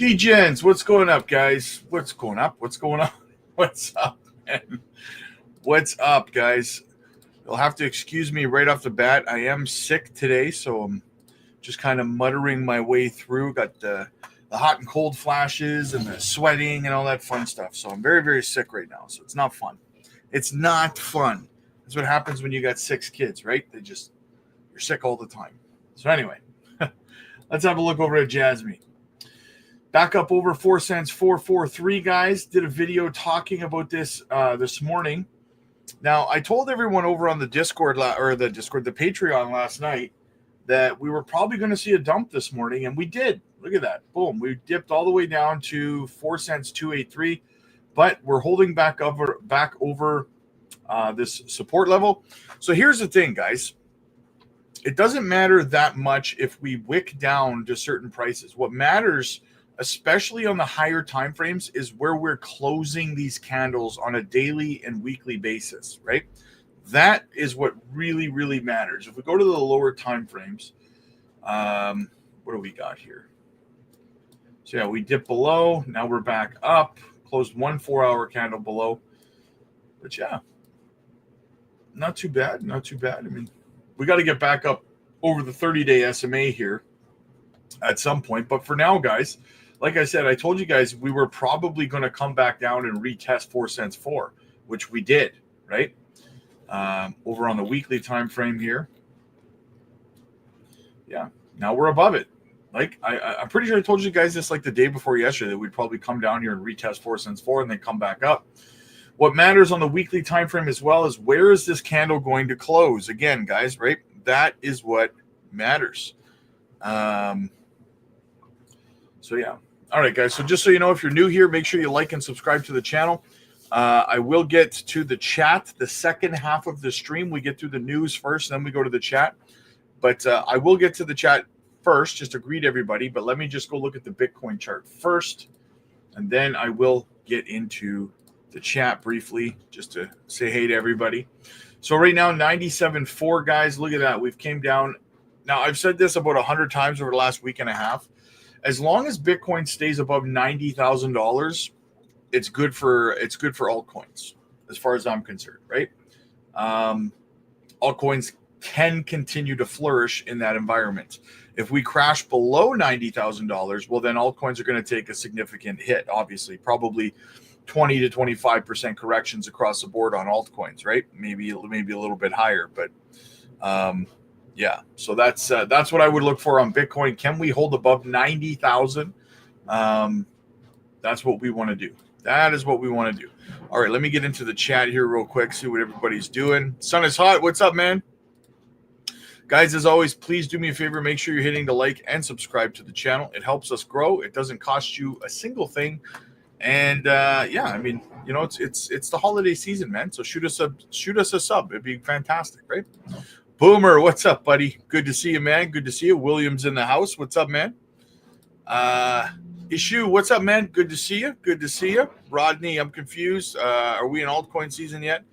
D-Gens, what's going up, guys? What's going up? What's going on? What's up, man? What's up, guys? You'll have to excuse me right off the bat. I am sick today, so I'm just kind of muttering my way through. Got the hot and cold flashes and the sweating and all that fun stuff. So I'm very, very sick right now. So it's not fun. It's not fun. That's what happens when you got 6 kids, right? You're sick all the time. So anyway, let's have a look over at JASMY. Back up over 4 cents, 443, guys. Did a video talking about this this morning. Now, I told everyone over on the Discord, the Patreon last night that we were probably going to see a dump this morning, and we did. Look at that. Boom. We dipped all the way down to 4 cents, 283, but we're holding back over this support level. So here's the thing, guys. It doesn't matter that much if we wick down to certain prices. What matters, especially on the higher time frames, is where we're closing these candles on a daily and weekly basis, right? That is what really, really matters. If we go to the lower time frames, what do we got here? So yeah, we dipped below. Now we're back up. Closed 1 4-hour candle below. But yeah, not too bad. Not too bad. I mean, we got to get back up over the 30-day SMA here at some point. But for now, guys, like I said, I told you guys we were probably going to come back down and retest 4 cents 4, which we did, right? Over on the weekly time frame here. Yeah, now we're above it. Like I'm pretty sure I told you guys this like the day before yesterday that we'd probably come down here and retest 4 cents 4 and then come back up. What matters on the weekly time frame as well is where is this candle going to close? Again, guys, right? That is what matters. So yeah. All right, guys. So just so you know, if you're new here, make sure you like and subscribe to the channel. I will get to the chat the second half of the stream. We get through the news first, then we go to the chat. But I will get to the chat first just to greet everybody. But let me just go look at the Bitcoin chart first, and then I will get into the chat briefly just to say hey to everybody. So right now, 97.4, guys. Look at that. We've came down. Now, I've said this about 100 times over the last week and a half. As long as Bitcoin stays above $90,000, it's good for altcoins, as far as I'm concerned, right? Altcoins can continue to flourish in that environment. If we crash below $90,000, well, then altcoins are going to take a significant hit, obviously, probably 20 to 25% corrections across the board on altcoins, right? Maybe a little bit higher, but yeah. So that's what I would look for on Bitcoin. Can we hold above 90,000? That's what we want to do. That is what we want to do. All right, let me get into the chat here real quick, see what everybody's doing. Sun is hot. What's up, man? Guys, as always, please do me a favor. Make sure you're hitting the like and subscribe to the channel. It helps us grow. It doesn't cost you a single thing. And yeah, I mean, you know, it's the holiday season, man. So shoot us a sub. It'd be fantastic, right? Boomer, what's up, buddy? Good to see you, man. Good to see you. Williams in the house. What's up, man? Issue, what's up, man? Good to see you. Good to see you. Rodney, I'm confused. Are we in altcoin season yet?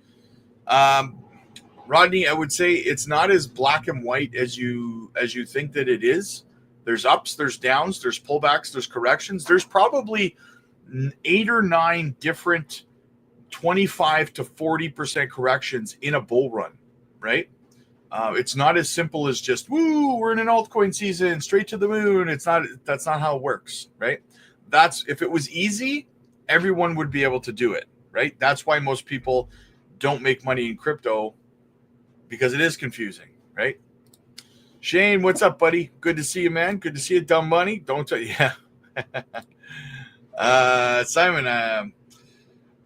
Rodney, I would say it's not as black and white as you think that it is. There's ups, there's downs, there's pullbacks, there's corrections. There's probably 8 or 9 different 25 to 40% corrections in a bull run, right? It's not as simple as just, woo, we're in an altcoin season, straight to the moon. That's not how it works, right? If it was easy, everyone would be able to do it, right? That's why most people don't make money in crypto, because it is confusing, right? Shane, what's up, buddy? Good to see you, man. Good to see you, dumb money. Don't tell you. Yeah. Simon,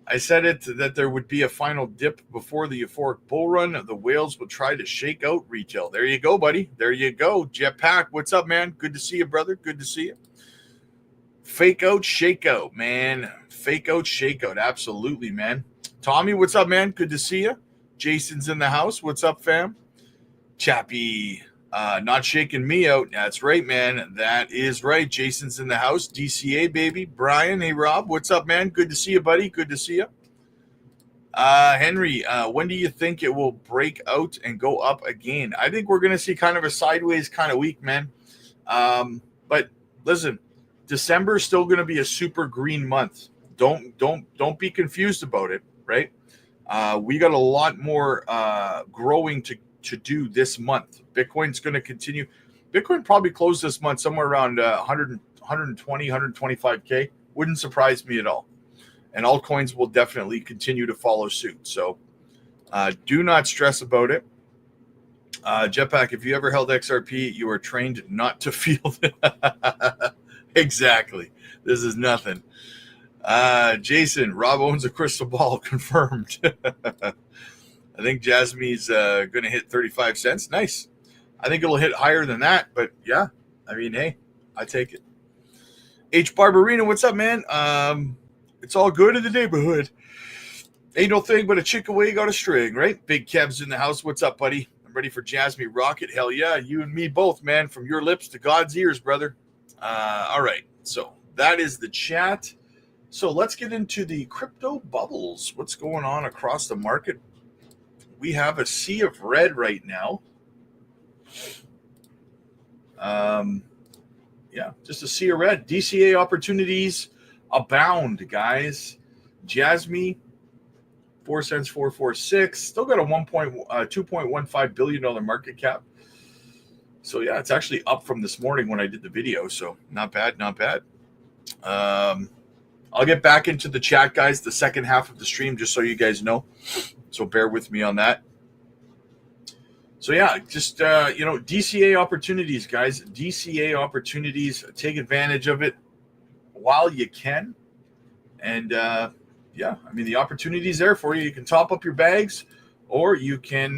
I said that there would be a final dip before the euphoric bull run. The whales will try to shake out retail. There you go, buddy. There you go. Jetpack, what's up, man? Good to see you, brother. Good to see you. Fakeout, shakeout, man. Fakeout, shakeout. Absolutely, man. Tommy, what's up, man? Good to see you. Jason's in the house. What's up, fam? Chappie, not shaking me out. That's right, man. That is right. Jason's in the house. DCA, baby. Brian, hey, Rob. What's up, man? Good to see you, buddy. Good to see you. Henry, when do you think it will break out and go up again? I think we're going to see kind of a sideways kind of week, man. But listen, December is still going to be a super green month. Don't be confused about it, right? We got a lot more growing to do this month. Bitcoin's going to continue. Bitcoin probably closed this month somewhere around 120, 125K. Wouldn't surprise me at all. And altcoins will definitely continue to follow suit. So do not stress about it. Jetpack, if you ever held XRP, you are trained not to feel it. Exactly. This is nothing. Jason, Rob owns a crystal ball. Confirmed. I think Jasmy's going to hit 35 cents. Nice. I think it'll hit higher than that. But yeah, I mean, hey, I take it. H. Barbarina, what's up, man? It's all good in the neighborhood. Ain't no thing but a chick away got a string, right? Big Kev's in the house. What's up, buddy? I'm ready for Jasmy Rocket. Hell yeah, you and me both, man. From your lips to God's ears, brother. All right, so that is the chat. So let's get into the crypto bubbles. What's going on across the market? We have a sea of red right now. Yeah, just a sea of red. DCA opportunities abound, guys. Jasmy, 4 cents, 446. Still got a $2.15 billion market cap. So yeah, it's actually up from this morning when I did the video. So not bad, not bad. I'll get back into the chat, guys, the second half of the stream, just so you guys know. So bear with me on that. So yeah, just, DCA opportunities, guys. DCA opportunities. Take advantage of it while you can. And, yeah, I mean, the opportunity is there for you. You can top up your bags, or you can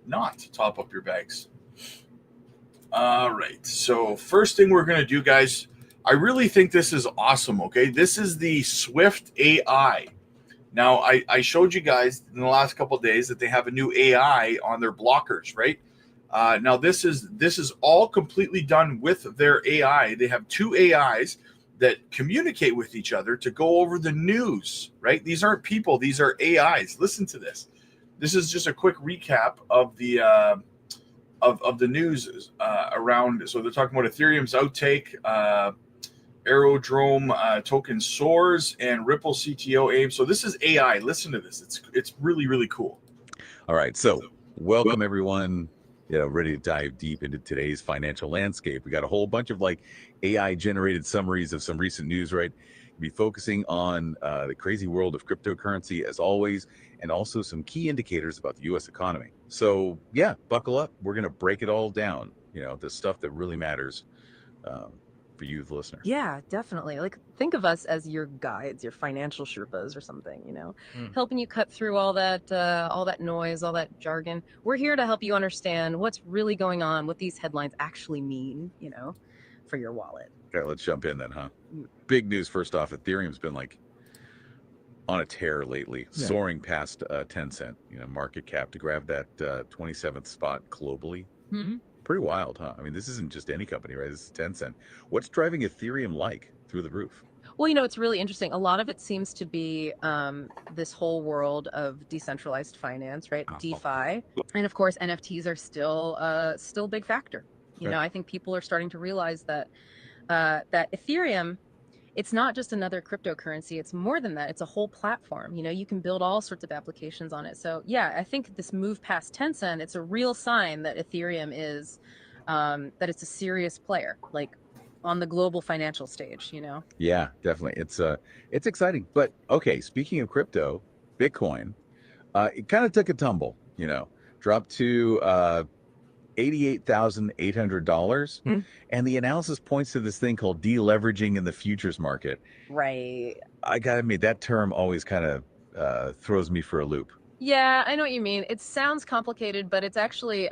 not top up your bags. All right. So first thing we're going to do, guys, I really think this is awesome, okay? This is the Swift AI. Now, I showed you guys in the last couple of days that they have a new AI on their blockers, right? Now, this is all completely done with their AI. They have two AIs that communicate with each other to go over the news, right? These aren't people. These are AIs. Listen to this. This is just a quick recap of the of the news around. So they're talking about Ethereum's outtake, Aerodrome token soars, and Ripple CTO aims. So this is AI. Listen to this. It's really, really cool. All right. So welcome everyone. Ready to dive deep into today's financial landscape. We got a whole bunch of AI generated summaries of some recent news, right? We'll be focusing on the crazy world of cryptocurrency as always, and also some key indicators about the U.S. economy. So yeah, buckle up. We're going to break it all down. The stuff that really matters for you, the listener. Yeah, definitely. Think of us as your guides, your financial Sherpas or something, helping you cut through all that noise, all that jargon. We're here to help you understand what's really going on, what these headlines actually mean, for your wallet. Okay, let's jump in then, huh? Big news first off, Ethereum's been on a tear lately, soaring past 10 cent, market cap to grab that 27th spot globally. Mm-hmm. Pretty wild, huh? I mean, this isn't just any company, right? This is 10 cent. What's driving Ethereum through the roof? Well, it's really interesting. A lot of it seems to be this whole world of decentralized finance, right? Oh. DeFi. And of course, NFTs are still a big factor. I think people are starting to realize that Ethereum, it's not just another cryptocurrency. It's more than that. It's a whole platform. You can build all sorts of applications on it. So yeah, I think this move past 10 cent, it's a real sign that Ethereum is, that it's a serious player, on the global financial stage, Yeah, definitely. It's exciting. But okay, speaking of crypto, Bitcoin, it kind of took a tumble, dropped to $88,800. And the analysis points to this thing called deleveraging in the futures market. Right. I gotta admit, that term always kind of throws me for a loop. Yeah, I know what you mean. It sounds complicated, but it's actually,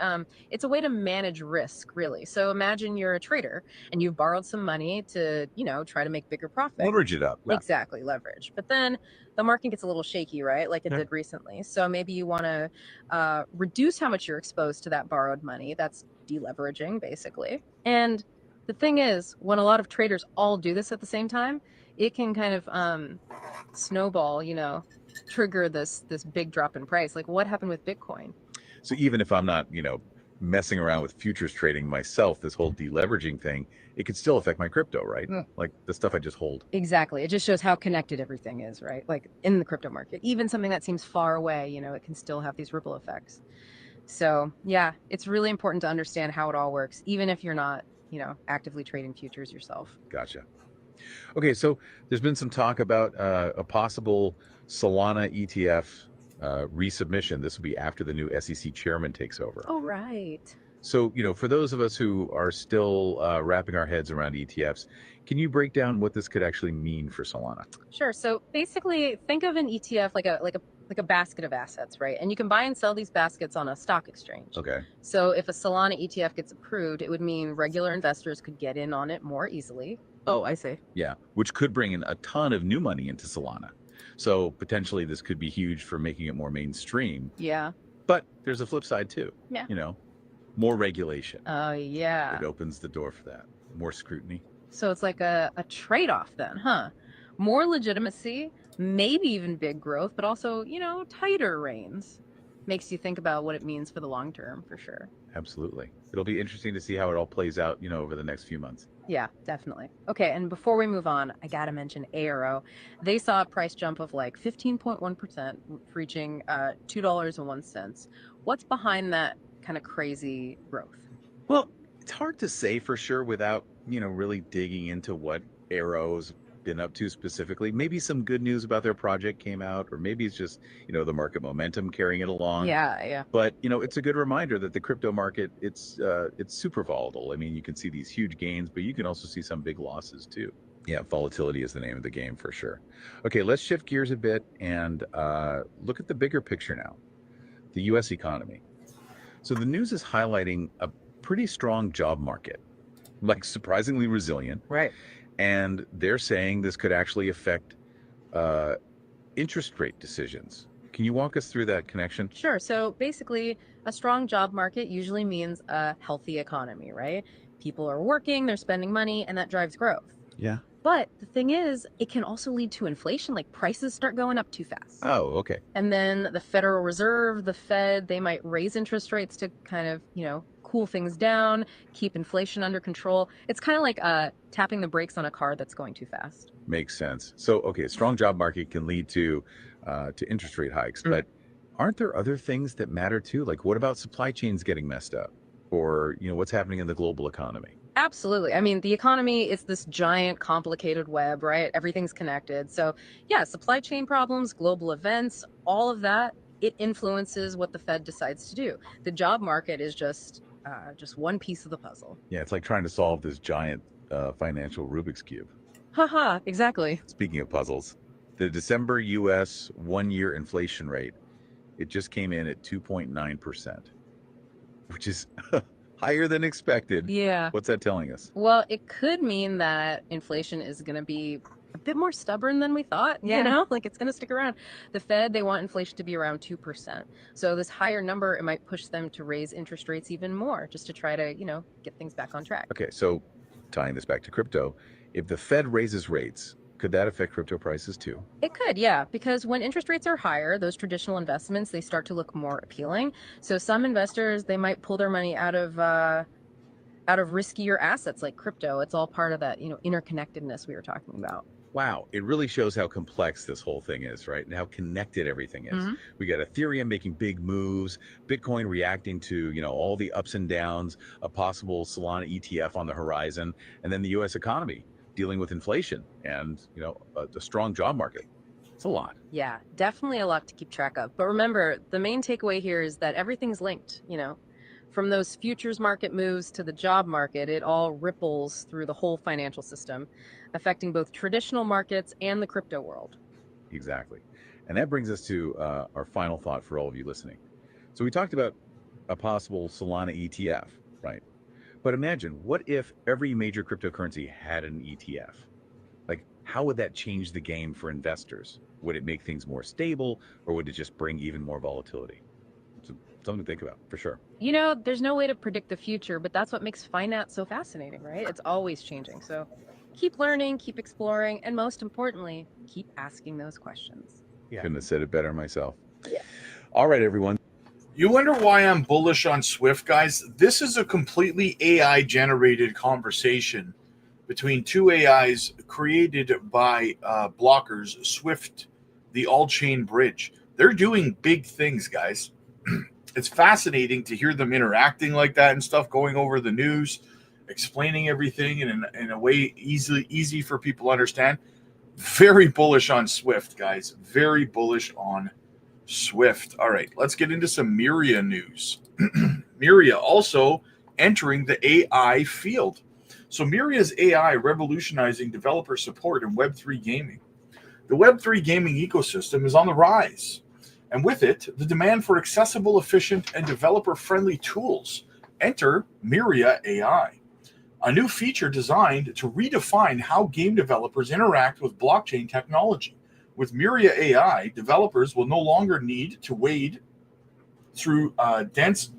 it's a way to manage risk, really. So imagine you're a trader and you've borrowed some money to, try to make bigger profit. Leverage it up. Yeah. Exactly, leverage. But then the market gets a little shaky, right? Like it did recently. So maybe you want to reduce how much you're exposed to that borrowed money. That's deleveraging, basically. And the thing is, when a lot of traders all do this at the same time, it can kind of snowball, trigger this big drop in price. What happened with Bitcoin? So even if I'm not, messing around with futures trading myself, this whole deleveraging thing, it could still affect my crypto, right? Yeah. Like the stuff I just hold. Exactly. It just shows how connected everything is, right? Like in the crypto market, even something that seems far away, you know, it can still have these ripple effects. So yeah, it's really important to understand how it all works, even if you're not, you know, actively trading futures yourself. Gotcha. Okay, so there's been some talk about a possible Solana ETF resubmission. This will be after the new SEC chairman takes over. Oh, right. So, you know, for those of us who are still wrapping our heads around ETFs, can you break down what this could actually mean for Solana? Sure. So basically, think of an ETF like a basket of assets, right? And you can buy and sell these baskets on a stock exchange. Okay. So if a Solana ETF gets approved, it would mean regular investors could get in on it more easily. Oh, I see. Yeah, which could bring in a ton of new money into Solana. So potentially this could be huge for making it more mainstream. Yeah. But there's a flip side too. Yeah. You know, more regulation. Oh, yeah. It opens the door for that. More scrutiny. So it's like a trade-off then, huh? More legitimacy, maybe even big growth, but also, you know, tighter reins. Makes you think about what it means for the long term, for sure. Absolutely. It'll be interesting to see how it all plays out, you know, over the next few months. Yeah, definitely. Okay, and before we move on, I gotta mention ARO. They saw a price jump of like 15.1%, reaching $2.01. What's behind that kind of crazy growth? Well, it's hard to say for sure without, you know, really digging into what Arrow's been up to specifically. Maybe some good news about their project came out, or maybe it's just, you know, the market momentum carrying it along. Yeah. But, you know, it's a good reminder that the crypto market, it's super volatile. I mean, you can see these huge gains, but you can also see some big losses too. Yeah, volatility is the name of the game for sure. Okay, let's shift gears a bit and look at the bigger picture now, the U.S. economy. So the news is highlighting a pretty strong job market, like surprisingly resilient. Right. And they're saying this could actually affect interest rate decisions. Can you walk us through that connection? Sure. So basically, a strong job market usually means a healthy economy, right? People are working, they're spending money, and that drives growth. Yeah. But the thing is, it can also lead to inflation, like prices start going up too fast. Oh, okay. And then the Federal Reserve, the Fed, they might raise interest rates to kind of, you know, cool things down, keep inflation under control. It's kind of like tapping the brakes on a car that's going too fast. Makes sense. So, okay, a strong job market can lead to interest rate hikes, but aren't there other things that matter too? Like, what about supply chains getting messed up, or you know, what's happening in the global economy? Absolutely. I mean, the economy is this giant, complicated web, right? Everything's connected. So, yeah, supply chain problems, global events, all of that, it influences what the Fed decides to do. The job market is just one piece of the puzzle. Yeah, it's like trying to solve this giant financial Rubik's Cube. Haha, exactly. Speaking of puzzles, the December U.S. one-year inflation rate, it just came in at 2.9%, which is higher than expected. Yeah. What's that telling us? Well, it could mean that inflation is going to be a bit more stubborn than we thought, you know, like it's going to stick around. The Fed, they want inflation to be around 2%. So this higher number, it might push them to raise interest rates even more just to try to, you know, get things back on track. Okay, so tying this back to crypto, if the Fed raises rates, could that affect crypto prices too? It could, yeah, because when interest rates are higher, those traditional investments, they start to look more appealing. So some investors, they might pull their money out of riskier assets like crypto. It's all part of that, you know, interconnectedness we were talking about. Wow, it really shows how complex this whole thing is, right? And how connected everything is. We got Ethereum making big moves, Bitcoin reacting to, you know, all the ups and downs, a possible Solana ETF on the horizon, and then the US economy dealing with inflation and, you know, the strong job market. It's a lot. Yeah, definitely a lot to keep track of. But remember, the main takeaway here is that everything's linked, you know. From those futures market moves to the job market, it all ripples through the whole financial system, affecting both traditional markets and the crypto world. Exactly. And that brings us to our final thought for all of you listening. So we talked about a possible Solana ETF, right? But imagine, what if every major cryptocurrency had an ETF? Like, how would that change the game for investors? Would it make things more stable, or would it just bring even more volatility? So, something to think about, for sure. You know, there's no way to predict the future, but that's what makes finance so fascinating, right? It's always changing. So keep learning, keep exploring, and most importantly, keep asking those questions. Couldn't have said it better myself. Yeah. All right, everyone. You wonder why I'm bullish on Swift, guys? This is a completely AI generated conversation between two AIs created by blockers, Swift, the all-chain bridge. They're doing big things, guys. It's fascinating to hear them interacting like that and stuff, going over the news, explaining everything in a way easy for people to understand. Very bullish on Swift, guys. Very bullish on Swift. All right, let's get into some Myria news. Myria also entering the AI field. So Myria's AI revolutionizing developer support in Web3 gaming. The Web3 gaming ecosystem is on the rise, and with it, the demand for accessible, efficient, and developer-friendly tools. Enter Myria AI, a new feature designed to redefine how game developers interact with blockchain technology. With Myria AI, developers will no longer need to wade through dense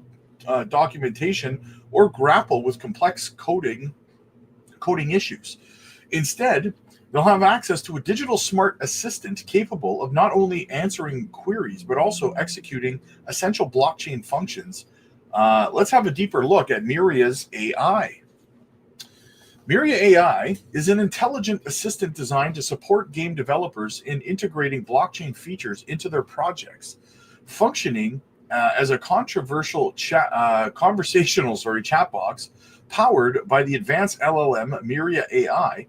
documentation or grapple with complex coding issues. Instead, they'll have access to a digital smart assistant capable of not only answering queries, but also executing essential blockchain functions. Let's have a deeper look at Myria's AI. Myria AI is an intelligent assistant designed to support game developers in integrating blockchain features into their projects. Functioning as a conversational chat box powered by the advanced LLM Myria AI,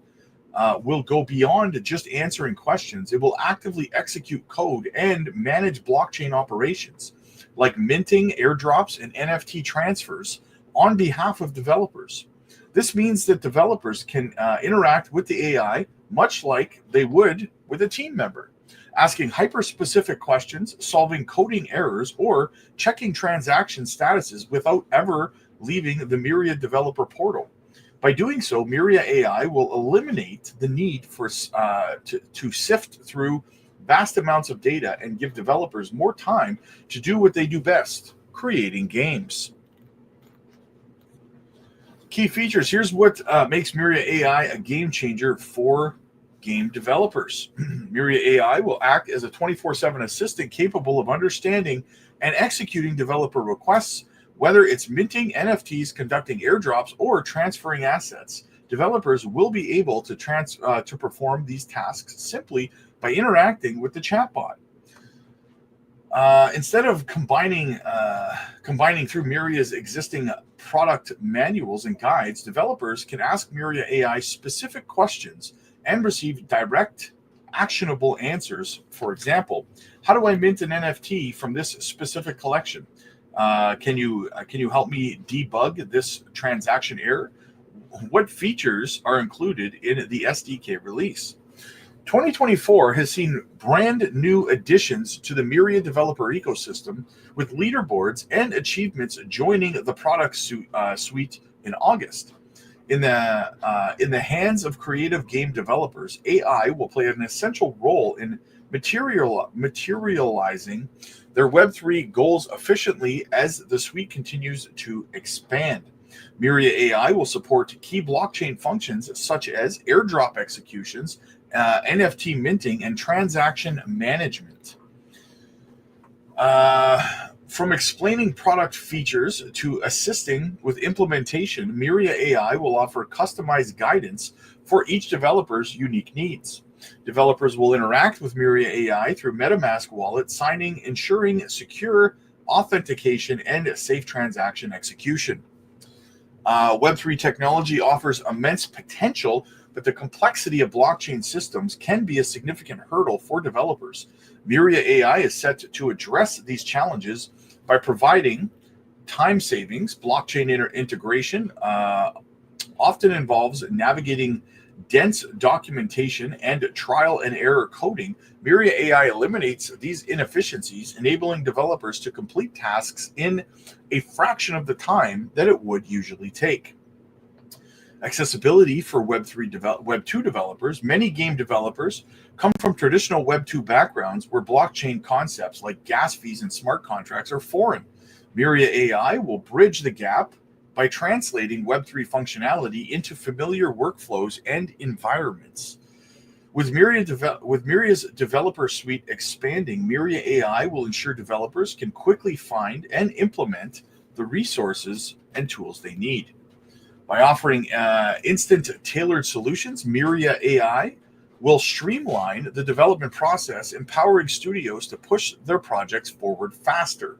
will go beyond just answering questions. It will actively execute code and manage blockchain operations like minting, airdrops, and NFT transfers on behalf of developers. This means that developers can interact with the AI much like they would with a team member, asking hyper-specific questions, solving coding errors, or checking transaction statuses without ever leaving the Myria developer portal. By doing so, Myria AI will eliminate the need for to sift through vast amounts of data and give developers more time to do what they do best, creating games. Key features. Here's what makes Myria AI a game changer for game developers. Myria AI will act as a 24/7 assistant capable of understanding and executing developer requests, whether it's minting NFTs, conducting airdrops, or transferring assets. Developers will be able to perform these tasks simply by interacting with the chatbot. Instead of combining through Myria's existing product manuals and guides, developers can ask Myria AI specific questions and receive direct, actionable answers. For example, how do I mint an NFT from this specific collection? Can you help me debug this transaction error? What features are included in the SDK release? 2024 has seen brand new additions to the Myria developer ecosystem, with leaderboards and achievements joining the product suite in August. In the hands of creative game developers, AI will play an essential role in materializing their Web3 goals efficiently as the suite continues to expand. Myria AI will support key blockchain functions such as airdrop executions, NFT minting, and transaction management. From explaining product features to assisting with implementation, Myria AI will offer customized guidance for each developer's unique needs. Developers will interact with Myria AI through MetaMask wallet signing, ensuring secure authentication and safe transaction execution. Web3 technology offers immense potential, but the complexity of blockchain systems can be a significant hurdle for developers. Myria AI is set to address these challenges by providing time savings. Blockchain integration often involves navigating dense documentation and trial and error coding. Myria AI eliminates these inefficiencies, enabling developers to complete tasks in a fraction of the time that it would usually take. Accessibility for Web2 developers. Many game developers come from traditional Web2 backgrounds where blockchain concepts like gas fees and smart contracts are foreign. Myria AI will bridge the gap by translating Web3 functionality into familiar workflows and environments. With Myria's developer suite expanding, Myria AI will ensure developers can quickly find and implement the resources and tools they need. By offering instant tailored solutions, Myria AI will streamline the development process, empowering studios to push their projects forward faster.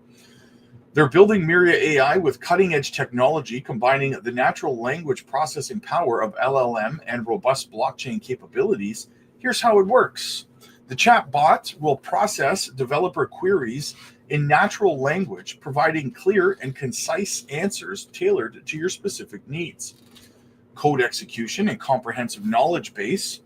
They're building Myria AI with cutting-edge technology, combining the natural language processing power of LLM and robust blockchain capabilities. Here's how it works. The chat bot will process developer queries in natural language, providing clear and concise answers tailored to your specific needs. Code execution and comprehensive knowledge base.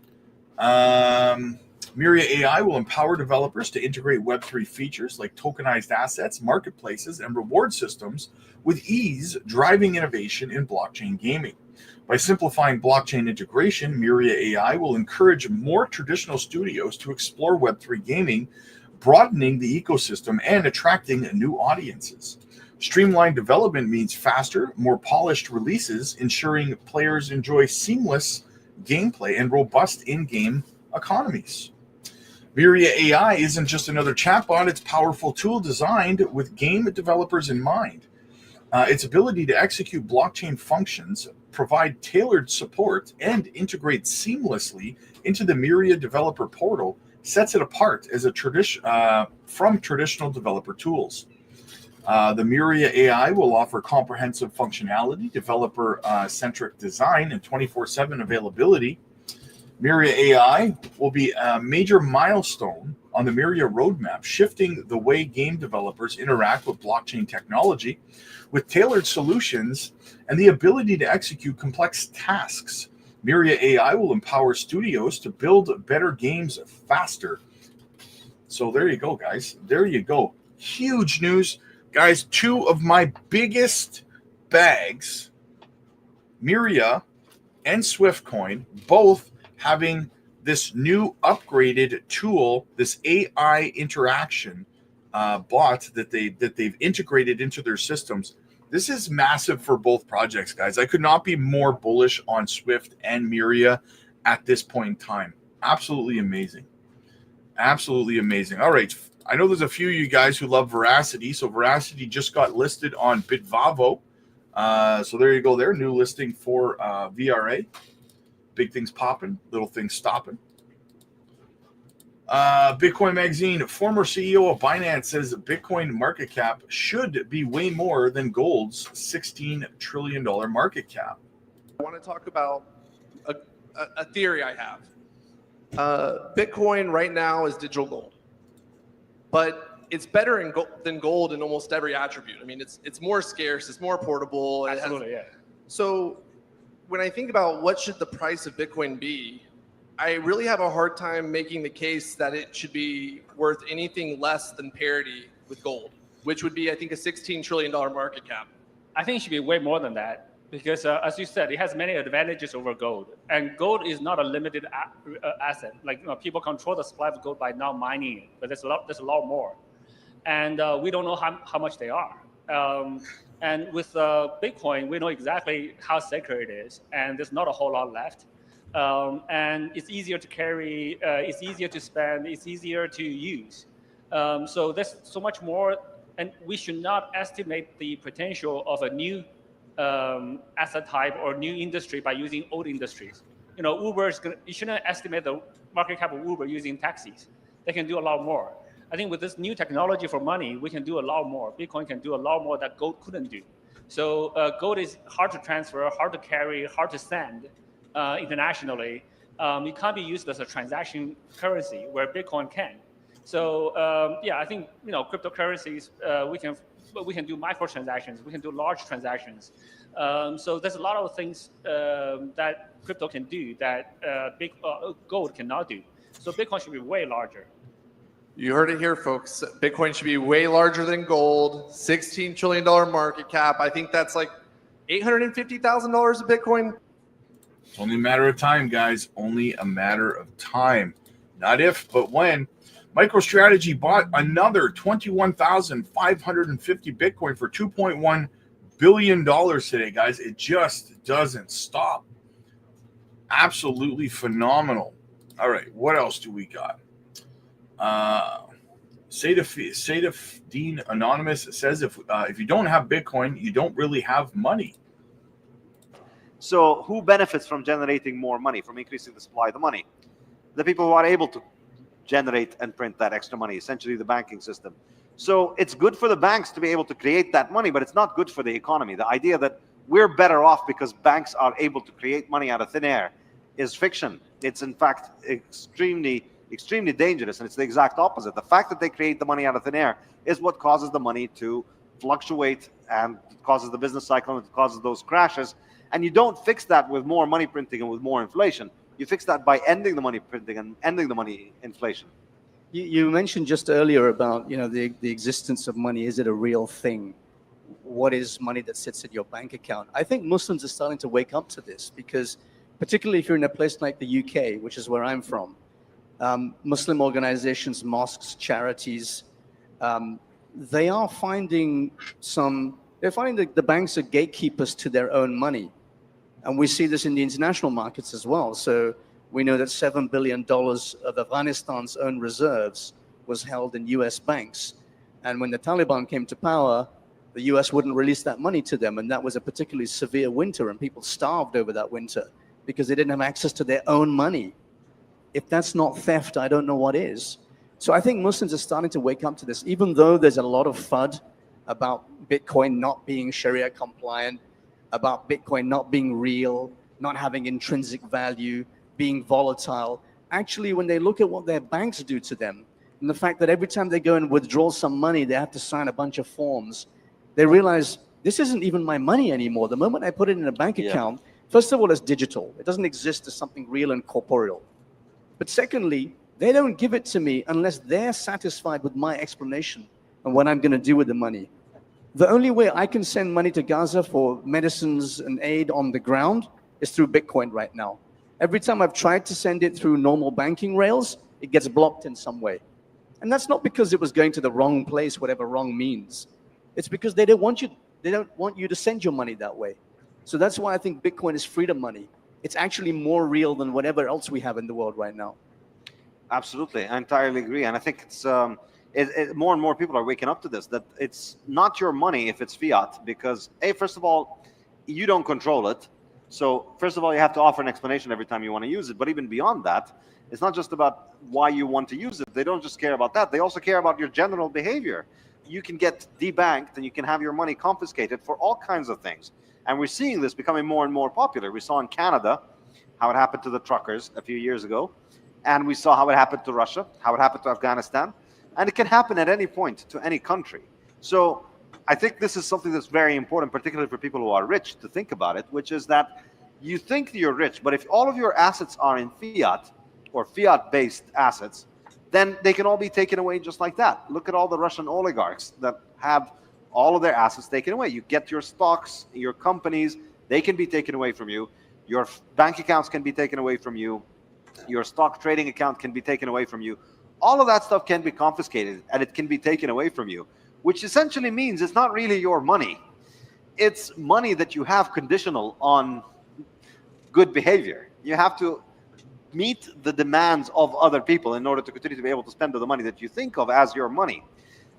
Myria AI will empower developers to integrate Web3 features like tokenized assets, marketplaces, and reward systems with ease, driving innovation in blockchain gaming. By simplifying blockchain integration, Myria AI will encourage more traditional studios to explore Web3 gaming, broadening the ecosystem and attracting new audiences. Streamlined development means faster, more polished releases, ensuring players enjoy seamless gameplay and robust in-game economies. Myria AI isn't just another chatbot, it's a powerful tool designed with game developers in mind. Its ability to execute blockchain functions, provide tailored support, and integrate seamlessly into the Myria developer portal sets it apart as from traditional developer tools. The Myria AI will offer comprehensive functionality, developer-centric design, and 24/7 availability. Myria AI will be a major milestone on the Myria roadmap, shifting the way game developers interact with blockchain technology. With tailored solutions and the ability to execute complex tasks, Myria AI will empower studios to build better games faster. So there you go, guys. There you go. Huge news. Guys, two of my biggest bags, Myria and Swiftcoin, both having this new upgraded tool, this AI interaction bot that they've integrated into their systems. This is massive for both projects, guys. I could not be more bullish on Swift and Myria at this point in time. Absolutely amazing. Absolutely amazing. All right. I know there's a few of you guys who love Veracity. So Veracity just got listed on Bitvavo. So there you go there. New listing for VRA. Big things popping, little things stopping. Bitcoin Magazine, former CEO of Binance says Bitcoin market cap should be way more than gold's $16 trillion market cap. I want to talk about a theory I have. Bitcoin right now is digital gold, but it's better than gold in almost every attribute. I mean, it's more scarce, it's more portable. Absolutely, yeah. So when I think about what should the price of Bitcoin be, I really have a hard time making the case that it should be worth anything less than parity with gold, which would be, I think, a $16 trillion market cap. I think it should be way more than that because, as you said, it has many advantages over gold. And gold is not a limited asset. Like, people control the supply of gold by not mining it, but there's a lot more. And we don't know how much they are. And with Bitcoin, we know exactly how sacred it is, and there's not a whole lot left. And it's easier to carry, it's easier to spend, it's easier to use. So there's so much more, and we should not estimate the potential of a new asset type or new industry by using old industries. Uber you shouldn't estimate the market cap of Uber using taxis. They can do a lot more. I think with this new technology for money, we can do a lot more. Bitcoin can do a lot more that gold couldn't do. So gold is hard to transfer, hard to carry, hard to send internationally. It can't be used as a transaction currency where Bitcoin can. So yeah, I think cryptocurrencies we can do micro transactions, we can do large transactions. So there's a lot of things that crypto can do that gold cannot do. So Bitcoin should be way larger. You heard it here, folks. Bitcoin should be way larger than gold. $16 trillion market cap. I think that's like $850,000 of Bitcoin. It's only a matter of time, guys. Only a matter of time. Not if, but when. MicroStrategy bought another 21,550 Bitcoin for $2.1 billion today, guys. It just doesn't stop. Absolutely phenomenal. All right, what else do we got? Sadaf Dean Anonymous says if you don't have Bitcoin, you don't really have money. So who benefits from generating more money, from increasing the supply of the money? The people who are able to generate and print that extra money, essentially the banking system. So it's good for the banks to be able to create that money, but it's not good for the economy. The idea that we're better off because banks are able to create money out of thin air is fiction. It's in fact extremely dangerous, and it's the exact opposite. The fact that they create the money out of thin air is what causes the money to fluctuate and causes the business cycle and causes those crashes. And you don't fix that with more money printing and with more inflation. You fix that by ending the money printing and ending the money inflation. You mentioned just earlier about the existence of money. Is it a real thing? What is money that sits in your bank account? I think Muslims are starting to wake up to this, because particularly if you're in a place like the UK, which is where I'm from, Muslim organizations, mosques, charities, they are finding that the banks are gatekeepers to their own money. And we see this in the international markets as well. So we know that $7 billion of Afghanistan's own reserves was held in US banks. And when the Taliban came to power, the US wouldn't release that money to them. And that was a particularly severe winter, and people starved over that winter because they didn't have access to their own money. If that's not theft, I don't know what is. So I think Muslims are starting to wake up to this, even though there's a lot of FUD about Bitcoin not being Sharia compliant, about Bitcoin not being real, not having intrinsic value, being volatile. Actually, when they look at what their banks do to them, and the fact that every time they go and withdraw some money, they have to sign a bunch of forms, they realize this isn't even my money anymore. The moment I put it in a bank account, first of all, it's digital. It doesn't exist as something real and corporeal. But secondly, they don't give it to me unless they're satisfied with my explanation and what I'm going to do with the money. The only way I can send money to Gaza for medicines and aid on the ground is through Bitcoin right now. Every time I've tried to send it through normal banking rails, it gets blocked in some way. And that's not because it was going to the wrong place, whatever wrong means. It's because they don't want you to send your money that way. So that's why I think Bitcoin is freedom money. It's actually more real than whatever else we have in the world right now. Absolutely, I entirely agree. And I think it's more and more people are waking up to this, that it's not your money if it's fiat, because first of all, you don't control it. So first of all, you have to offer an explanation every time you want to use it. But even beyond that, it's not just about why you want to use it. They don't just care about that. They also care about your general behavior. You can get debanked and you can have your money confiscated for all kinds of things. And we're seeing this becoming more and more popular. We saw in Canada how it happened to the truckers a few years ago. And we saw how it happened to Russia, how it happened to Afghanistan. And it can happen at any point to any country. So I think this is something that's very important, particularly for people who are rich, to think about it, which is that you think you're rich, but if all of your assets are in fiat or fiat-based assets, then they can all be taken away just like that. Look at all the Russian oligarchs that have all of their assets taken away. You get your stocks, your companies, they can be taken away from you. Your bank accounts can be taken away from you. Your stock trading account can be taken away from you. All of that stuff can be confiscated and it can be taken away from you, which essentially means it's not really your money. It's money that you have conditional on good behavior. You have to meet the demands of other people in order to continue to be able to spend the money that you think of as your money.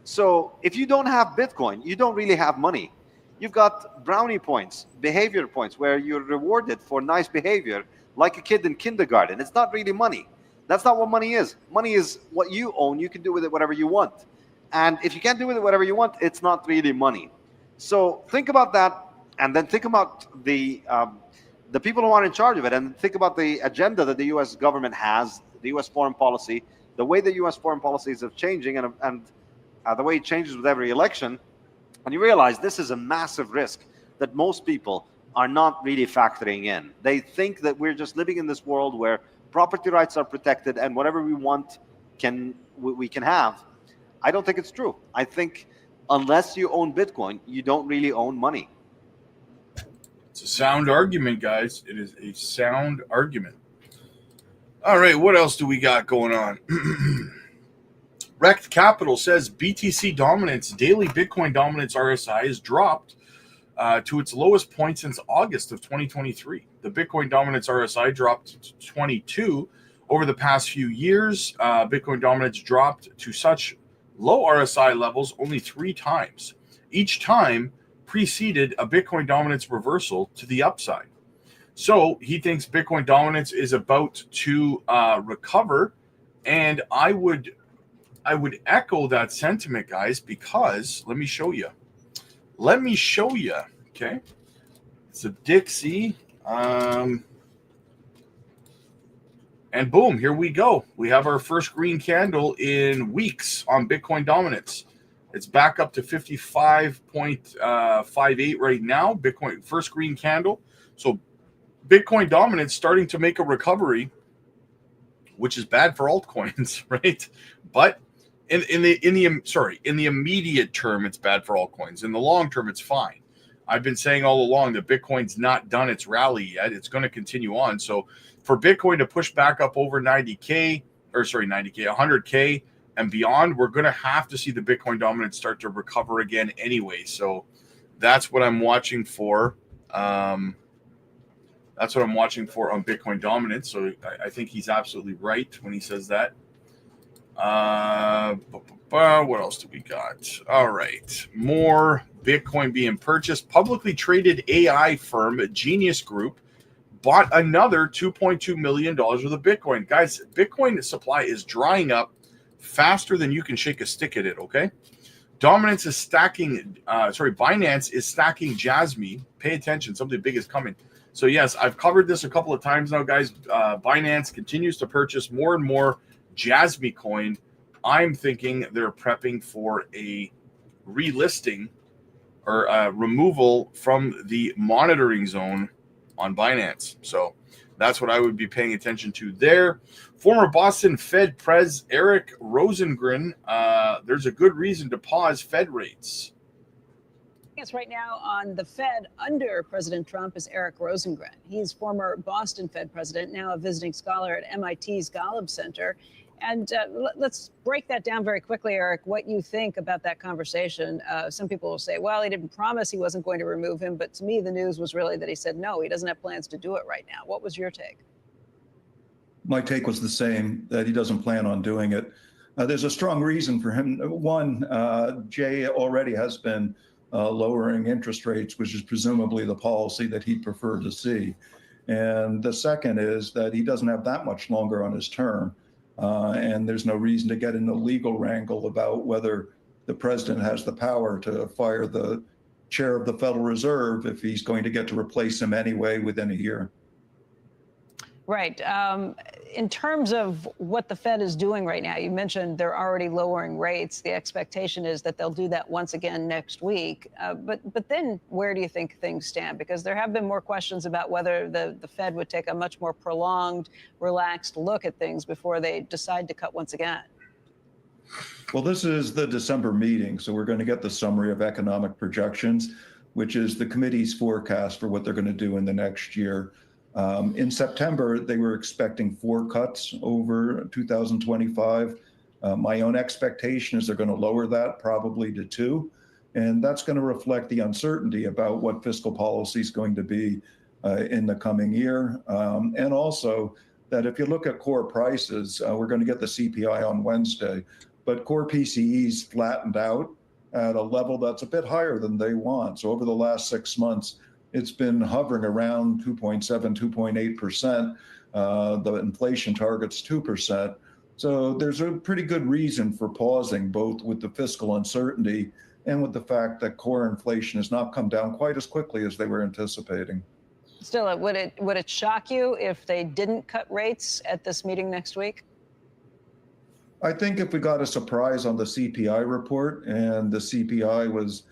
So if you don't have Bitcoin, you don't really have money. You've got brownie points, behavior points, where you're rewarded for nice behavior like a kid in kindergarten. It's not really money. That's not what money is. Money is what you own. You can do with it whatever you want. And if you can't do with it whatever you want, it's not really money. So think about that, and then think about the people who are in charge of it, and think about the agenda that the U.S. government has, the U.S. foreign policy, the way the U.S. foreign policy is changing, and the way it changes with every election. And you realize this is a massive risk that most people are not really factoring in. They think that we're just living in this world where property rights are protected and whatever we want we can have. I don't think it's true. I think unless you own Bitcoin, you don't really own money. It's a sound argument, guys. It is a sound argument. All right, what else do we got going on? Wrecked Capital says BTC dominance, daily Bitcoin dominance RSI has dropped to its lowest point since August of 2023. The Bitcoin dominance RSI dropped to 22 Over the past few years, Bitcoin dominance dropped to such low RSI levels only 3 times. Each time preceded a Bitcoin dominance reversal to the upside. So he thinks Bitcoin dominance is about to recover, and I would echo that sentiment, guys, because let me show you. Okay, it's a Dixie, and boom, here we go. We have our first green candle in weeks on Bitcoin dominance. It's back up to 55.58 right now. Bitcoin first green candle. So Bitcoin dominance starting to make a recovery, which is bad for altcoins, right? But in the immediate term, it's bad for altcoins. In the long term, it's fine. I've been saying all along that Bitcoin's not done its rally yet. It's going to continue on. So for Bitcoin to push back up over 100K and beyond, we're going to have to see the Bitcoin dominance start to recover again anyway. So that's what I'm watching for. That's what I'm watching for on Bitcoin dominance. So I think he's absolutely right when he says that. What else do we got? All right. More Bitcoin being purchased. Publicly traded AI firm Genius Group bought another $2.2 million worth of Bitcoin. Guys, Bitcoin supply is drying up faster than you can shake a stick at it, okay? Binance is stacking JASMY. Pay attention, something big is coming. So yes, I've covered this a couple of times now, guys. Binance continues to purchase more and more JASMY coin. I'm thinking they're prepping for a relisting or removal from the monitoring zone on Binance. So that's what I would be paying attention to there. Former Boston Fed Pres Eric Rosengren, there's a good reason to pause Fed rates. Yes, right now on the Fed under President Trump is Eric Rosengren. He's former Boston Fed president, now a visiting scholar at MIT's Golub Center. And let's break that down very quickly, Eric, what you think about that conversation. Some people will say, well, he didn't promise he wasn't going to remove him. But to me, the news was really that he said, no, he doesn't have plans to do it right now. What was your take? My take was the same, that he doesn't plan on doing it. There's a strong reason for him. One, Jay already has been lowering interest rates, which is presumably the policy that he'd prefer to see. And the second is that he doesn't have that much longer on his term. And there's no reason to get in a legal wrangle about whether the president has the power to fire the chair of the Federal Reserve if he's going to get to replace him anyway within a year. Right. In terms of what the Fed is doing right now, you mentioned they're already lowering rates. The expectation is that they'll do that once again next week. But then where do you think things stand? Because there have been more questions about whether the Fed would take a much more prolonged, relaxed look at things before they decide to cut once again. Well, this is the December meeting, so we're going to get the summary of economic projections, which is the committee's forecast for what they're going to do in the next year. In September, they were expecting 4 cuts over 2025. My own expectation is they're going to lower that probably to 2. And that's going to reflect the uncertainty about what fiscal policy is going to be in the coming year. And also that if you look at core prices, we're going to get the CPI on Wednesday, but core PCEs flattened out at a level that's a bit higher than they want. So over the last 6 months, it's been hovering around 2.7, 2.8%. The inflation target's 2%. So there's a pretty good reason for pausing, both with the fiscal uncertainty and with the fact that core inflation has not come down quite as quickly as they were anticipating. Still, would it shock you if they didn't cut rates at this meeting next week? I think if we got a surprise on the CPI report and the CPI was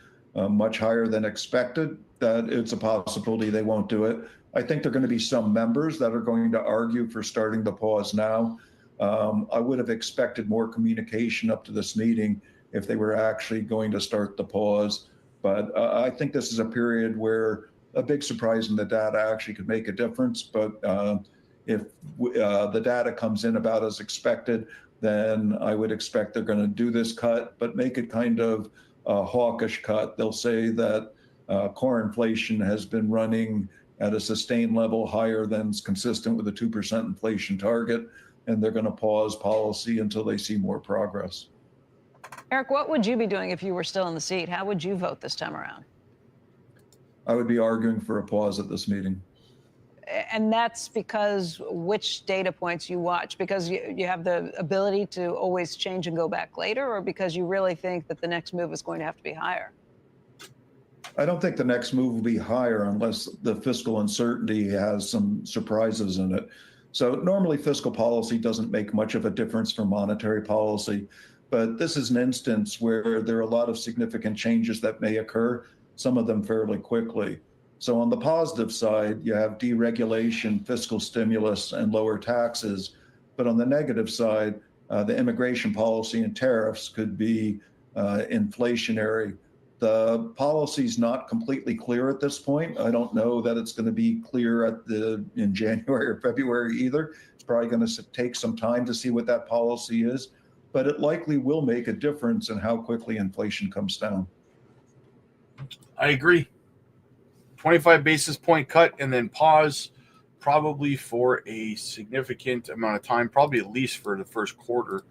much higher than expected, that it's a possibility they won't do it. I think there are going to be some members that are going to argue for starting the pause now. I would have expected more communication up to this meeting if they were actually going to start the pause. But I think this is a period where a big surprise in the data actually could make a difference. But if the data comes in about as expected, then I would expect they're going to do this cut, but make it kind of a hawkish cut. They'll say that core inflation has been running at a sustained level higher than is consistent with a 2% inflation target. and they're going to pause policy until they see more progress. Eric, what would you be doing if you were still in the seat? How would you vote this time around? I would be arguing for a pause at this meeting. And that's because which data points you watch? Because you have the ability to always change and go back later, or because you really think that the next move is going to have to be higher? I don't think the next move will be higher unless the fiscal uncertainty has some surprises in it. So normally fiscal policy doesn't make much of a difference for monetary policy, but this is an instance where there are a lot of significant changes that may occur, some of them fairly quickly. So on the positive side, you have deregulation, fiscal stimulus, and lower taxes. But on the negative side, the immigration policy and tariffs could be inflationary. The policy's not completely clear at this point. I don't know that it's going to be clear in January or February either. It's probably going to take some time to see what that policy is, but it likely will make a difference in how quickly inflation comes down. I agree. 25 basis point cut and then pause probably for a significant amount of time, probably at least for the first quarter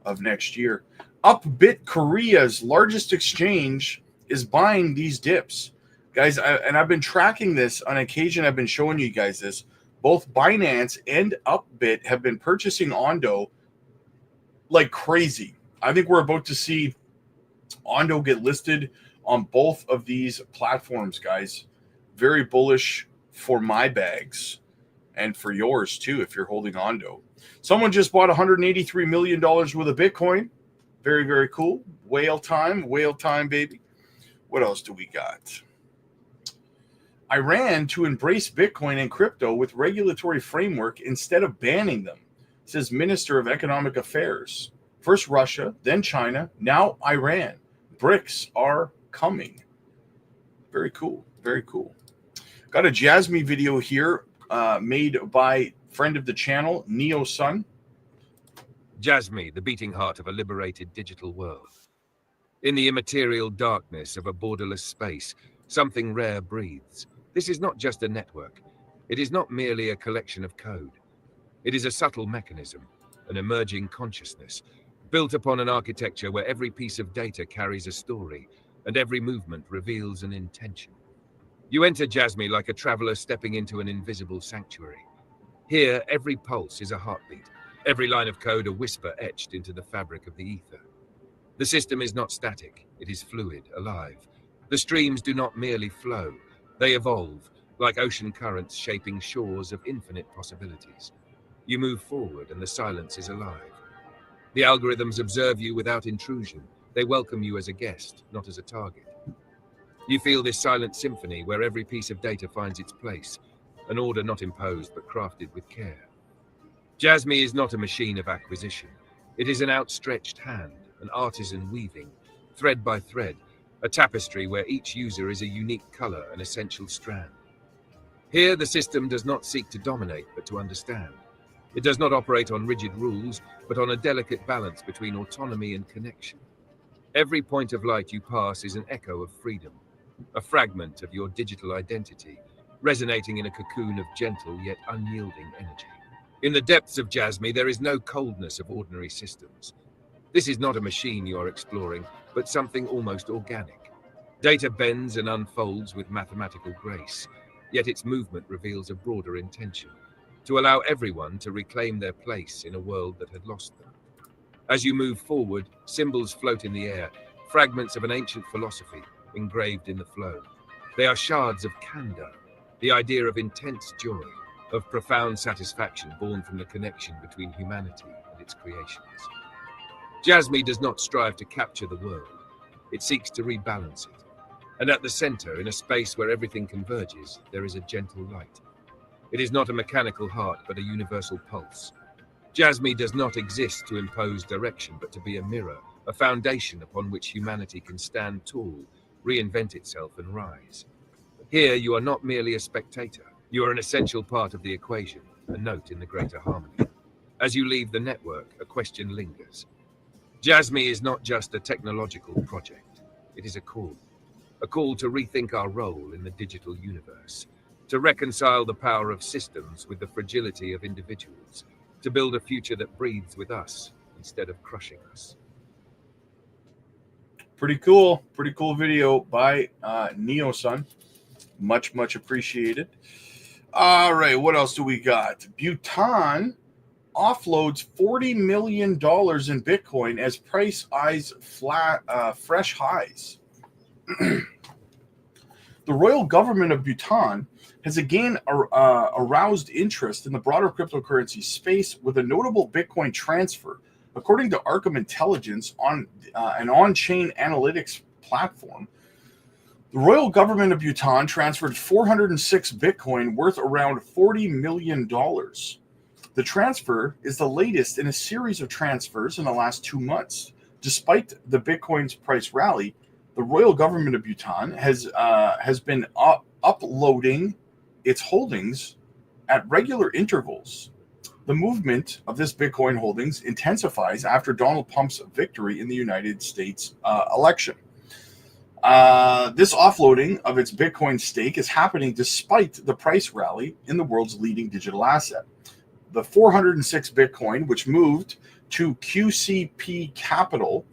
of next year. Upbit, Korea's largest exchange, is buying these dips. Guys, I've been tracking this on occasion. I've been showing you guys this. Both Binance and Upbit have been purchasing Ondo like crazy. I think we're about to see Ondo get listed on both of these platforms, guys. Very bullish for my bags and for yours too if you're holding Ondo. Someone just bought $183 million worth of Bitcoin. Very, very cool. Whale time, baby. What else do we got? Iran to embrace Bitcoin and crypto with regulatory framework instead of banning them, says Minister of Economic Affairs. First Russia, then China, now Iran. BRICS are coming. Very cool. Very cool. Got a JASMY video here made by friend of the channel, Neo Sun. JASMY, the beating heart of a liberated digital world. In the immaterial darkness of a borderless space, something rare breathes. This is not just a network. It is not merely a collection of code. It is a subtle mechanism, an emerging consciousness, built upon an architecture where every piece of data carries a story and every movement reveals an intention. You enter JASMY like a traveler stepping into an invisible sanctuary. Here, every pulse is a heartbeat, every line of code a whisper etched into the fabric of the ether. The system is not static, it is fluid, alive. The streams do not merely flow, they evolve, like ocean currents shaping shores of infinite possibilities. You move forward and the silence is alive. The algorithms observe you without intrusion. They welcome you as a guest, not as a target. You feel this silent symphony where every piece of data finds its place, an order not imposed but crafted with care. JASMY is not a machine of acquisition. It is an outstretched hand, an artisan weaving, thread by thread, a tapestry where each user is a unique color, an essential strand. Here, the system does not seek to dominate, but to understand. It does not operate on rigid rules, but on a delicate balance between autonomy and connection. Every point of light you pass is an echo of freedom, a fragment of your digital identity, resonating in a cocoon of gentle yet unyielding energy. In the depths of JASMY, there is no coldness of ordinary systems. This is not a machine you are exploring, but something almost organic. Data bends and unfolds with mathematical grace, yet its movement reveals a broader intention, to allow everyone to reclaim their place in a world that had lost them. As you move forward, symbols float in the air, fragments of an ancient philosophy engraved in the flow. They are shards of candor, the idea of intense joy, of profound satisfaction born from the connection between humanity and its creations. JASMY does not strive to capture the world. It seeks to rebalance it. And at the center, in a space where everything converges, there is a gentle light. It is not a mechanical heart, but a universal pulse. JASMY does not exist to impose direction, but to be a mirror, a foundation upon which humanity can stand tall, reinvent itself, and rise. Here, you are not merely a spectator. You are an essential part of the equation, a note in the greater harmony. As you leave the network, a question lingers. JASMY is not just a technological project. It is a call to rethink our role in the digital universe, to reconcile the power of systems with the fragility of individuals, to build a future that breathes with us instead of crushing us. Pretty cool video by NeoSun. Much appreciated. All right, what else do we got? Bhutan offloads $40 million in Bitcoin as price eyes fresh highs. The royal government of Bhutan has again aroused interest in the broader cryptocurrency space with a notable Bitcoin transfer. According to Arkham Intelligence, on an on-chain analytics platform, the royal government of Bhutan transferred 406 Bitcoin worth around $40 million. The transfer is the latest in a series of transfers in the last 2 months. Despite the Bitcoin's price rally, the royal government of Bhutan has been uploading its holdings at regular intervals. The movement of this Bitcoin holdings intensifies after Donald Trump's victory in the United States election. This offloading of its Bitcoin stake is happening despite the price rally in the world's leading digital asset. The 406 Bitcoin, which moved to QCP Capital,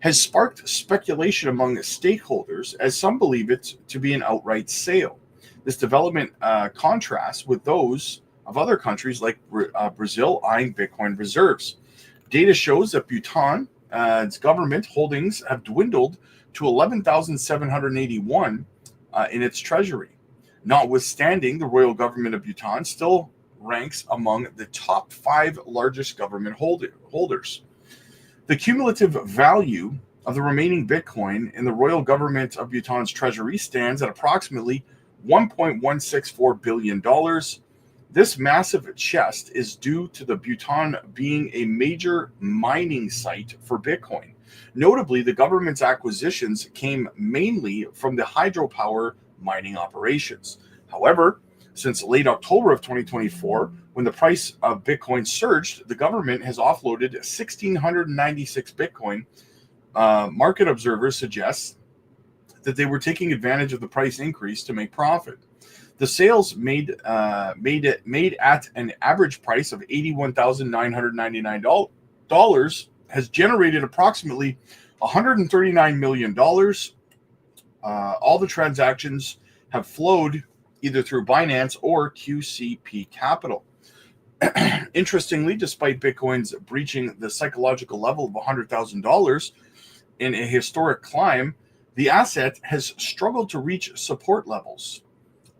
has sparked speculation among stakeholders as some believe it to be an outright sale. This development contrasts with those of other countries like Brazil eyeing Bitcoin reserves. Data shows that Bhutan's government holdings have dwindled to 11,781 in its treasury. Notwithstanding, the royal government of Bhutan still ranks among the top 5 largest government holders. The cumulative value of the remaining Bitcoin in the royal government of Bhutan's treasury stands at approximately $1.164 billion. This massive chest is due to the Bhutan being a major mining site for Bitcoin. Notably, the government's acquisitions came mainly from the hydropower mining operations. However, since late October of 2024, when the price of Bitcoin surged, the government has offloaded 1,696 Bitcoin. Market observers suggest that they were taking advantage of the price increase to make profit. The sales made at an average price of $81,999 has generated approximately $139 million. All the transactions have flowed either through Binance or QCP Capital. Interestingly, despite Bitcoin's breaching the psychological level of $100,000 in a historic climb, the asset has struggled to reach support levels.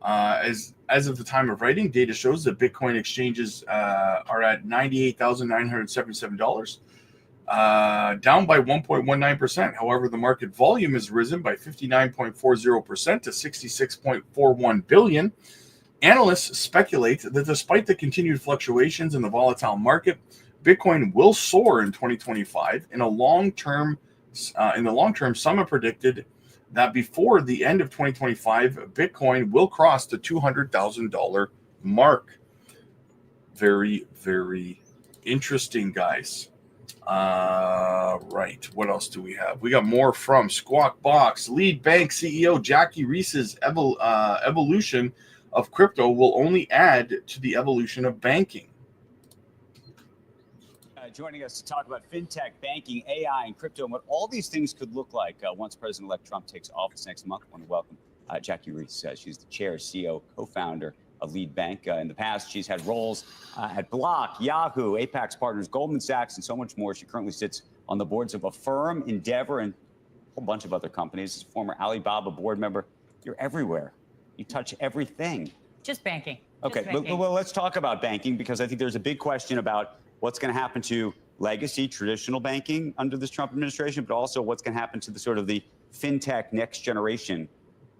As of the time of writing, data shows that Bitcoin exchanges are at $98,977, down by 1.19%. However, the market volume has risen by 59.40% to 66.41 billion. Analysts speculate that despite the continued fluctuations in the volatile market, Bitcoin will soar in 2025. In the long term, some have predicted that before the end of 2025, Bitcoin will cross the $200,000 mark. Very, very interesting, guys. Right. What else do we have? We got more from Squawk Box. Lead Bank CEO Jackie Reese's evolution of crypto will only add to the evolution of banking. Joining us to talk about fintech, banking, AI, and crypto, and what all these things could look like once President-elect Trump takes office next month. I want to welcome Jackie Reese. She's the chair, CEO, co-founder of Lead Bank. In the past, she's had roles at Block, Yahoo, Apex Partners, Goldman Sachs, and so much more. She currently sits on the boards of Affirm, Endeavor, and a whole bunch of other companies. As a former Alibaba board member, you're everywhere. You touch everything. Just banking. Okay, well, let's talk about banking, because I think there's a big question about what's going to happen to legacy traditional banking under this Trump administration, but also what's going to happen to the sort of the fintech next generation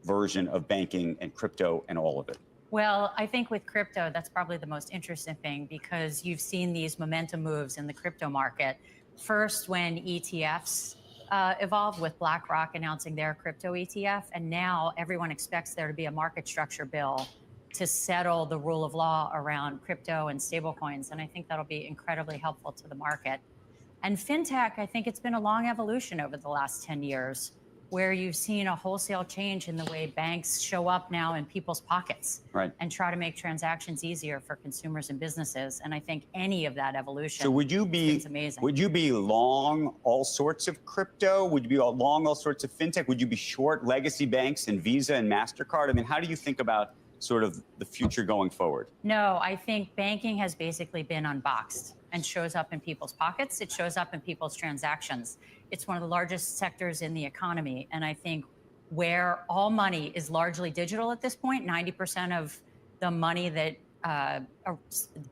version of banking and crypto and all of it. Well, I think with crypto, that's probably the most interesting thing, because you've seen these momentum moves in the crypto market. First, when ETFs evolved, with BlackRock announcing their crypto ETF, and now everyone expects there to be a market structure bill to settle the rule of law around crypto and stablecoins. And I think that'll be incredibly helpful to the market. And fintech, I think it's been a long evolution over the last 10 years. where you've seen a wholesale change in the way banks show up now in people's pockets and try to make transactions easier for consumers and businesses. And I think any of that evolution is amazing. Would you be long all sorts of crypto? Would you be long all sorts of fintech? Would you be short legacy banks and Visa and MasterCard? I mean, how do you think about sort of the future going forward? No, I think banking has basically been unboxed and shows up in people's pockets. It shows up in people's transactions. It's one of the largest sectors in the economy. And I think where all money is largely digital at this point, 90% of the money that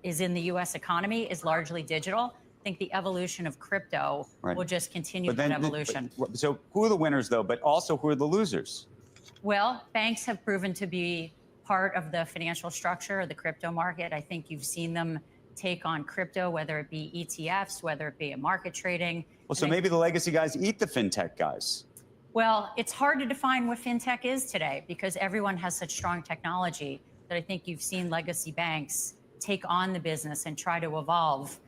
is in the US economy is largely digital. I think the evolution of crypto will just continue that evolution. So who are the winners though, but also who are the losers? Well, banks have proven to be part of the financial structure of the crypto market. I think you've seen them take on crypto, whether it be ETFs, whether it be a market trading. Well, so maybe the legacy guys eat the fintech guys. Well, it's hard to define what fintech is today because everyone has such strong technology that I think you've seen legacy banks take on the business and try to evolve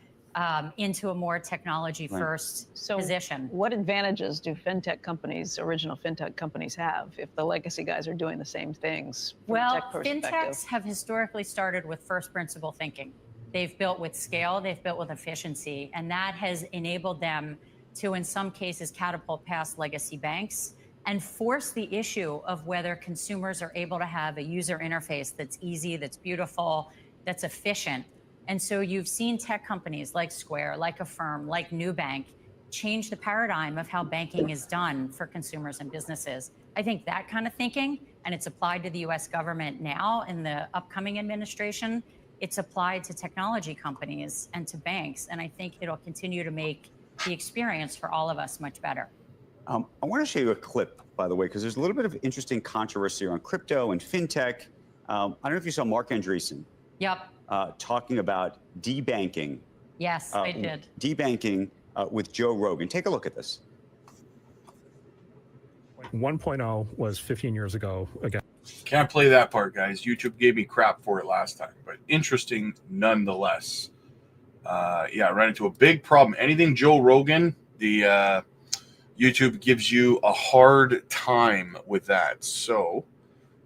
into a more technology-first position. What advantages do fintech companies, original fintech companies, have if the legacy guys are doing the same things from a tech perspective? Fintechs have historically started with first principle thinking. They've built with scale, they've built with efficiency, and that has enabled them to, in some cases, catapult past legacy banks and force the issue of whether consumers are able to have a user interface that's easy, that's beautiful, that's efficient. And so you've seen tech companies like Square, like Affirm, like Nubank change the paradigm of how banking is done for consumers and businesses. I think that kind of thinking, and it's applied to the US government now in the upcoming administration, it's applied to technology companies and to banks. And I think it'll continue to make the experience for all of us much better. I want to show you a clip, by the way, because there's a little bit of interesting controversy around crypto and fintech. I don't know if you saw Mark Andreessen talking about debanking. Yes, I did. Debanking with Joe Rogan. Take a look at this. 1.0 was 15 years ago. Again, can't play that part, guys. YouTube gave me crap for it last time, but interesting nonetheless. Yeah, ran into a big problem. Anything Joe Rogan, the YouTube gives you a hard time with that, so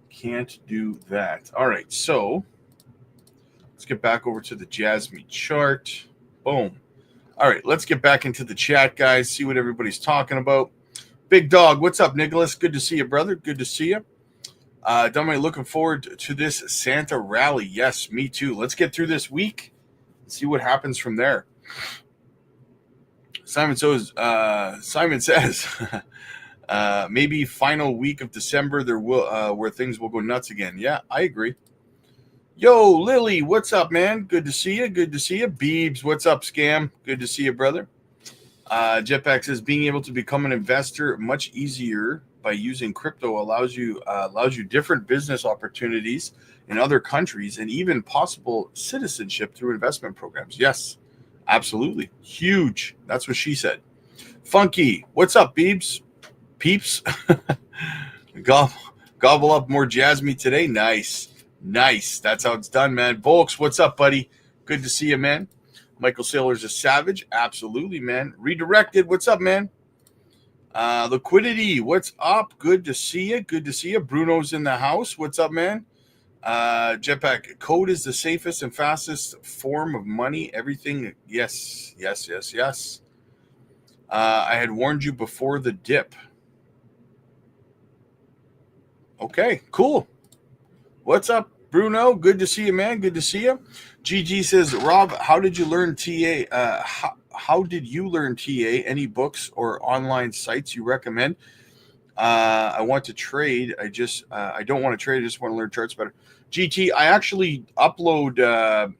can't do that. All right, so let's get back over to the JASMY chart. Boom. All right, let's get back into the chat, guys. See what everybody's talking about. Big Dog, what's up, Nicholas? Good to see you, brother. Good to see you. Dominic, looking forward to this Santa rally. Yes, me too. Let's get through this week and see what happens from there. Simon says, maybe final week of December there will where things will go nuts again. Yeah, I agree. Yo, Lily, what's up, man? Good to see you. Good to see you. Beebs, what's up, Scam? Good to see you, brother. Jetpack says being able to become an investor much easier by using crypto allows you different business opportunities in other countries and even possible citizenship through investment programs. Yes, absolutely. Huge. That's what she said. Funky, what's up, Beebs? Peeps? Gobble up more JASMY today. Nice. Nice. That's how it's done, man. Volks, what's up, buddy? Good to see you, man. Michael Saylor's a savage. Absolutely, man. Redirected. What's up, man? Liquidity. What's up? Good to see you. Good to see you. Bruno's in the house. What's up, man? Jetpack. Code is the safest and fastest form of money. Everything. Yes. Yes, yes, yes. I had warned you before the dip. Okay, cool. What's up, Bruno? Good to see you, man. Good to see you. GG says, Rob, how did you learn TA? How did you learn TA? Any books or online sites you recommend? I want to trade. I don't want to trade. I just want to learn charts better. GT, I actually upload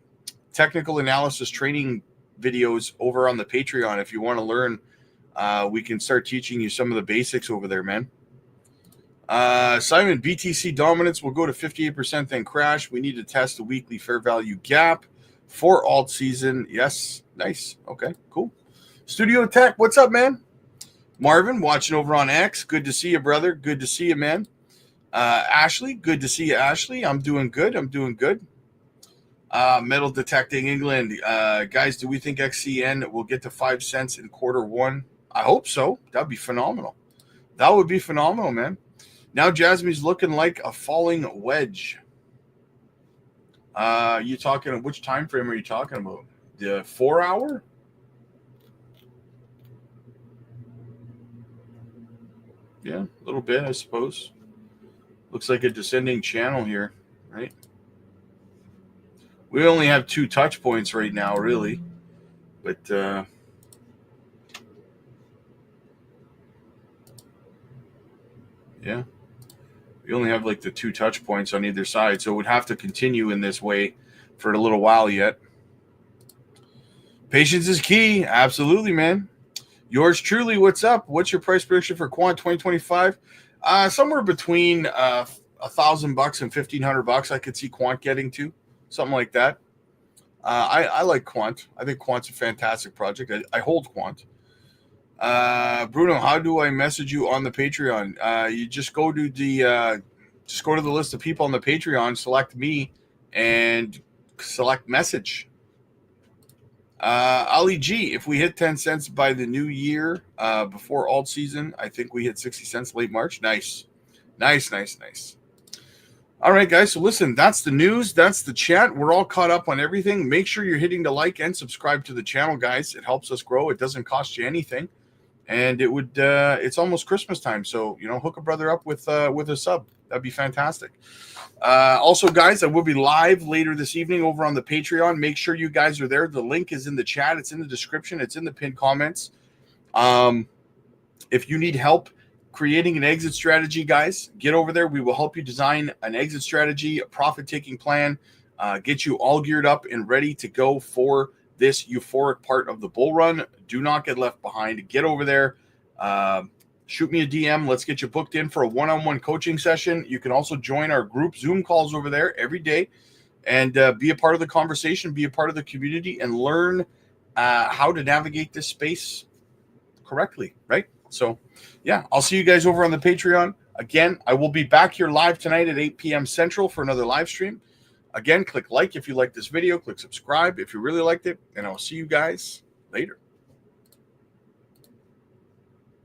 technical analysis training videos over on the Patreon. If you want to learn, we can start teaching you some of the basics over there, man. Simon, BTC dominance will go to 58%, then crash. We need to test the weekly fair value gap for alt season. Yes. Nice. Okay, cool. Studio Tech, what's up, man? Marvin, watching over on X. Good to see you, brother. Good to see you, man. Ashley, good to see you, Ashley. I'm doing good. I'm doing good. Metal Detecting England. Guys, do we think XCN will get to 5 cents in Q1? I hope so. That'd be phenomenal. That would be phenomenal, man. Now Jasmy's looking like a falling wedge. You talking, which time frame are you talking about? The 4 hour? Yeah, a little bit, I suppose. Looks like a descending channel here, right? We only have 2 touch points right now, really. But yeah, we only have like the 2 touch points on either side, so it would have to continue in this way for a little while yet. Patience is key. Absolutely, man. Yours truly, what's up? What's your price prediction for Quant 2025? Somewhere between $1,000 and $1,500. I could see Quant getting to something like that. I like Quant. I think Quant's a fantastic project. I hold Quant. Bruno, how do I message you on the Patreon? You just go to the list of people on the Patreon, select me, and select message. Ali G, if we hit 10 cents by the new year, before alt season, I think we hit 60 cents late March. Nice. All right, guys. So listen, that's the news. That's the chat. We're all caught up on everything. Make sure you're hitting the like and subscribe to the channel, guys. It helps us grow. It doesn't cost you anything. And it would, it's almost Christmas time. So, hook a brother up with a sub. That'd be fantastic. Also, guys, I will be live later this evening over on the Patreon. Make sure you guys are there. The link is in the chat. It's in the description. It's in the pinned comments. If you need help creating an exit strategy, guys, get over there. We will help you design an exit strategy, a profit-taking plan, get you all geared up and ready to go for this euphoric part of the bull run. Do not get left behind. Get over there. Shoot me a DM. Let's get you booked in for a one-on-one coaching session. You can also join our group Zoom calls over there every day and be a part of the conversation, be a part of the community, and learn how to navigate this space correctly, right? So, yeah, I'll see you guys over on the Patreon. Again, I will be back here live tonight at 8 p.m. Central for another live stream. Again, click like if you like this video. Click subscribe if you really liked it. And I'll see you guys later.